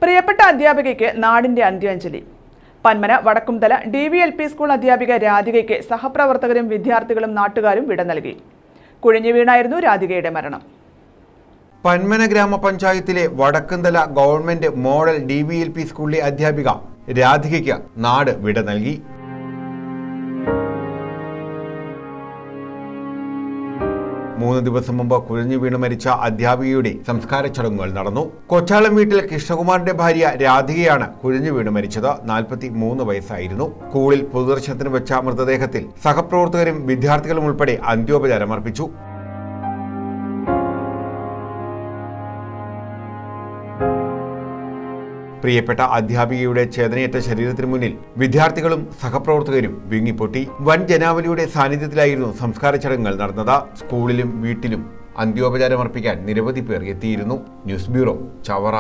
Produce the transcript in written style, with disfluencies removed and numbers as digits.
പ്രിയപ്പെട്ട അധ്യാപികയ്ക്ക് നാടിന്റെ അന്ത്യാഞ്ജലി. പന്മന വടക്കുംതല DVLP സ്കൂൾ അധ്യാപിക രാധികയ്ക്ക് സഹപ്രവർത്തകരും വിദ്യാർത്ഥികളും നാട്ടുകാരും വിട നൽകി. കുഴഞ്ഞു വീണായിരുന്നു രാധികയുടെ മരണം. പന്മന ഗ്രാമപഞ്ചായത്തിലെ വടക്കുംതല ഗവൺമെന്റ് മോഡൽ DVLP സ്കൂളിലെ അധ്യാപിക രാധികയ്ക്ക് നാട് വിട നൽകി. മൂന്ന് ദിവസം മുമ്പ് കുഴഞ്ഞു വീണ് മരിച്ച അധ്യാപികയുടെ സംസ്കാര ചടങ്ങുകൾ നടന്നു. കൊച്ചാളം വീട്ടിൽ കൃഷ്ണകുമാറിന്റെ ഭാര്യ രാധികയാണ് കുഴഞ്ഞു വീണ് മരിച്ചത്. 43 വയസ്സായിരുന്നു. സ്കൂളിൽ പൊതുദർശനത്തിന് വെച്ച മൃതദേഹത്തിൽ സഹപ്രവർത്തകരും വിദ്യാർത്ഥികളും ഉൾപ്പെടെ അന്ത്യോപചാരം അർപ്പിച്ചു. പ്രിയപ്പെട്ട അധ്യാപികയുടെ ചേതനയേറ്റ ശരീരത്തിന് മുന്നിൽ വിദ്യാർത്ഥികളും സഹപ്രവർത്തകരും വിങ്ങിപ്പൊട്ടി. വൻ ജനാവലിയുടെ സാന്നിധ്യത്തിലായിരുന്നു സംസ്കാര ചടങ്ങുകൾ നടന്നത്. സ്കൂളിലും വീട്ടിലും അന്ത്യോപചാരം അർപ്പിക്കാൻ നിരവധി പേർ എത്തിയിരുന്നു. News bureau, Chavara.